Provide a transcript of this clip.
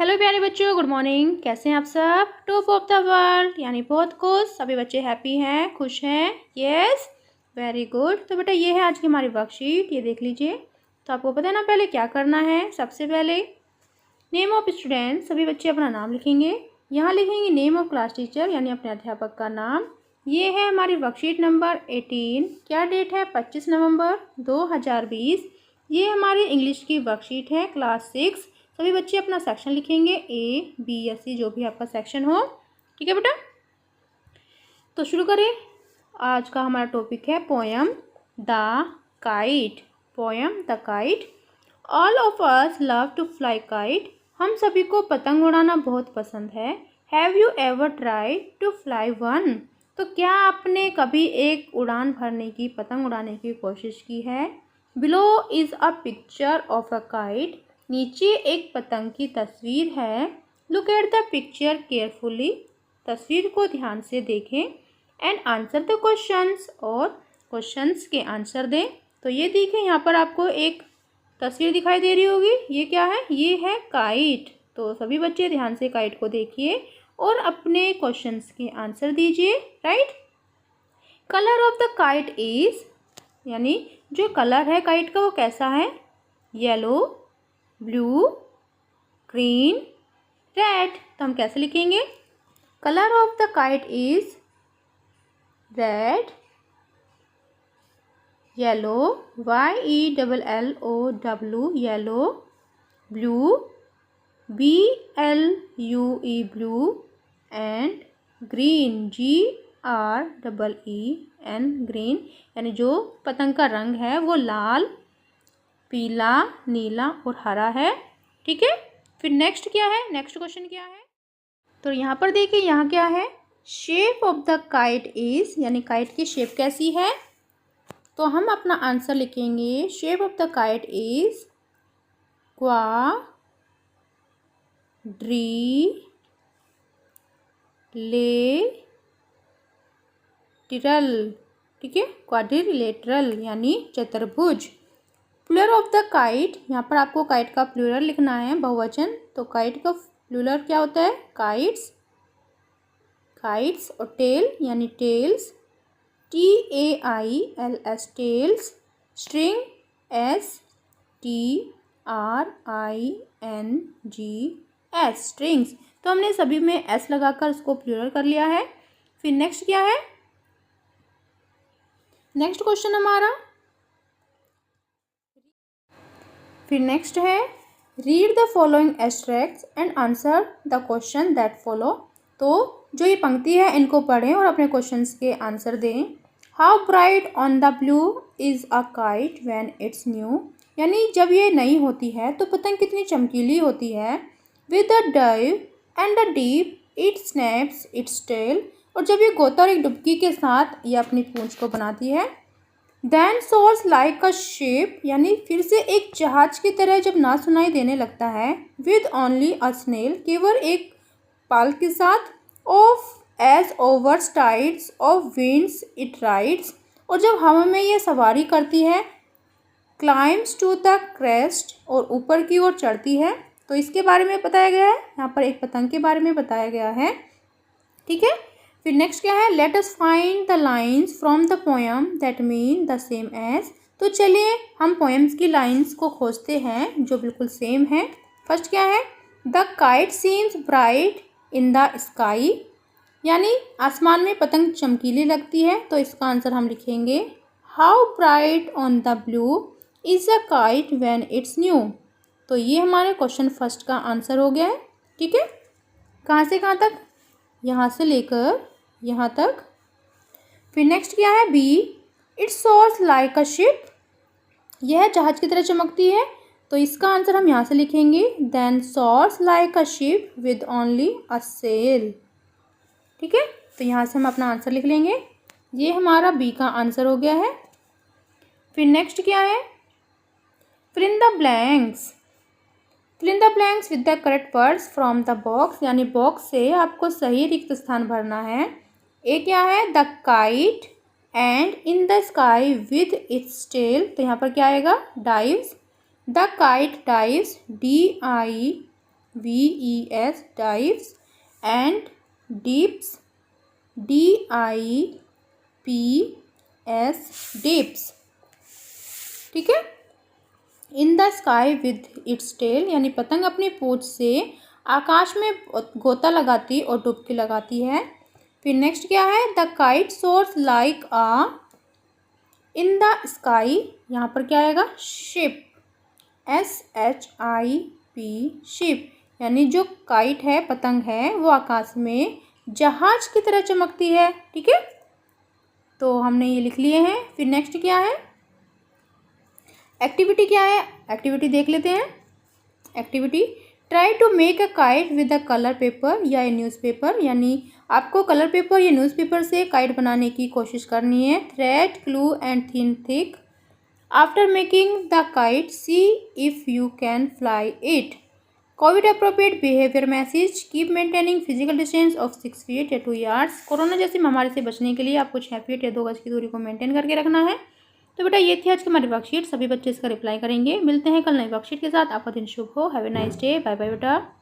Hello प्यारे बच्चों, good morning. कैसे हैं आप सब? टॉप ऑफ द वर्ल्ड यानी बहुत खुश। सभी बच्चे हैप्पी हैं, खुश हैं? Yes, very good. तो बेटा ये है आज की हमारी वर्कशीट, ये देख लीजिए। तो आपको पता है ना पहले क्या करना है। सबसे पहले नेम ऑफ स्टूडेंट, सभी बच्चे अपना नाम लिखेंगे। यहाँ लिखेंगे नेम ऑफ क्लास टीचर यानी अपने अध्यापक का नाम। ये है हमारी वर्कशीट नंबर 18। क्या डेट है? 25 नवंबर 2020। ये हमारी इंग्लिश की वर्कशीट है क्लास 6। सभी बच्चे अपना सेक्शन लिखेंगे, ए बी या सी, जो भी आपका सेक्शन हो। ठीक है बेटा, तो शुरू करें। आज का हमारा टॉपिक है poem the kite. Poem the kite. All of us love to fly kite. हम सभी को पतंग उड़ाना बहुत पसंद है। Have you ever try to fly one? तो क्या आपने कभी एक उड़ान भरने की, पतंग उड़ाने की कोशिश की है? Below is a picture of a kite. नीचे एक पतंग की तस्वीर है। Look at the picture carefully. तस्वीर को ध्यान से देखें। एंड आंसर द क्वेश्चंस, और क्वेश्चंस के आंसर दें। तो ये देखें, यहाँ पर आपको एक तस्वीर दिखाई दे रही होगी। ये क्या है? ये है काइट। तो सभी बच्चे ध्यान से काइट को देखिए और अपने क्वेश्चंस के आंसर दीजिए। Right. Colour of the kite is, यानी जो कलर है काइट का वो कैसा है? Yellow, blue, green, red. तो हम कैसे लिखेंगे? Colour of the kite is red, yellow, YELLOW, yellow, blue, BLUE, blue, and green, GREEN, green. यानी जो पतंग का रंग है वो लाल, पीला, नीला और हरा है। ठीक है। फिर नेक्स्ट क्या है? नेक्स्ट क्वेश्चन क्या है? तो यहाँ पर देखिए, यहाँ क्या है? Shape of the kite is, यानी काइट की शेप कैसी है? तो हम अपना आंसर लिखेंगे। Shape of the kite is quadrilateral. ठीक है, क्वाड्रिलेटरल यानी चतुर्भुज। प्लूरल ऑफ द काइट, यहाँ पर आपको काइट का प्लूरल लिखना है, बहुवचन। तो काइट का प्लूरल क्या होता है? काइट्स। काइट्स। और टेल यानी tails, TAILS, tails. String, STRINGS, strings. तो हमने सभी में S लगाकर उसको प्लूरल कर लिया है। फिर नेक्स्ट क्या है? नेक्स्ट क्वेश्चन हमारा, फिर नेक्स्ट है read the following extracts and answer the question that follow. तो जो ये पंक्ति है इनको पढ़ें और अपने क्वेश्चंस के आंसर दें। How bright on the blue is a kite when it's new. यानी जब ये नई होती है तो पतंग कितनी चमकीली होती है। With the dive and the dip it snaps its tail. और जब ये गोता और एक डुबकी के साथ ये अपनी पूंछ को बनाती है। Then soars like a shape, यानी फिर से एक जहाज की तरह जब ना सुनाई देने लगता है। विद ओनली अ स्नेल, केवल एक पाल के साथ। Off as over tides of winds it rides. और जब हवा में ये सवारी करती है। क्लाइम्स टू द क्रेस्ट, और ऊपर की ओर चढ़ती है। तो इसके बारे में बताया गया है, यहाँ पर एक पतंग के बारे में बताया गया है। ठीक है। फिर नेक्स्ट क्या है? Let us find the lines from the poem that mean the same as. तो चलिए हम पोएम्स की लाइन्स को खोजते हैं जो बिल्कुल सेम है। फर्स्ट क्या है? The kite seems bright in the sky, यानी आसमान में पतंग चमकीली लगती है। तो इसका आंसर हम लिखेंगे how bright on the blue is a kite when it's new. तो ये हमारे क्वेश्चन फर्स्ट का आंसर हो गया है। ठीक है। कहाँ से कहाँ तक? यहाँ से लेकर यहाँ तक। फिर नेक्स्ट क्या है? B, it soars like a ship. यह जहाज की तरह चमकती है। तो इसका आंसर हम यहाँ से लिखेंगे then soars like a ship with only a sail. ठीक है। तो यहाँ से हम अपना आंसर लिख लेंगे। ये हमारा बी का आंसर हो गया है। फिर नेक्स्ट क्या है? Fill in the blanks. Fill in the blanks with the correct words from the box, यानी बॉक्स से आपको सही रिक्त स्थान भरना है। ए क्या है? The kite and in the sky with its tail. तो यहाँ पर क्या आएगा? Dives. The kite dives, DIVES। VES dives and dips DIPS dips। ठीक है। In the sky with its tail यानी पतंग अपनी पूंछ से आकाश में गोता लगाती और डुबकी लगाती है। फिर नेक्स्ट क्या है, the kite soars like a in the sky, यहाँ पर क्या आएगा, शिप SHIP शिप, यानी जो काइट है पतंग है वो आकाश में जहाज की तरह चमकती है। ठीक है, तो हमने ये लिख लिए हैं। फिर नेक्स्ट क्या है, एक्टिविटी क्या है, एक्टिविटी देख लेते हैं। Activity, try to make a kite with a colour paper या ए न्यूज़पेपर, यानी आपको कलर पेपर या न्यूज़पेपर से काइट बनाने की कोशिश करनी है। Thread glue and thin thick, after making the kite see if you can fly it. COVID appropriate behaviour message, keep maintaining physical distance of 6 feet या 2 यार्ड्स। कोरोना जैसी महामारी से बचने के लिए आपको 6 फीट या 2 गज की दूरी को मेंटेन करके रखना है। तो बेटा ये थी आज की हमारी वर्कशीट, सभी बच्चे इसका रिप्लाई करेंगे। मिलते हैं कल नई वर्कशीट के साथ। आपका दिन शुभ हो। Have a nice day. Bye bye बेटा।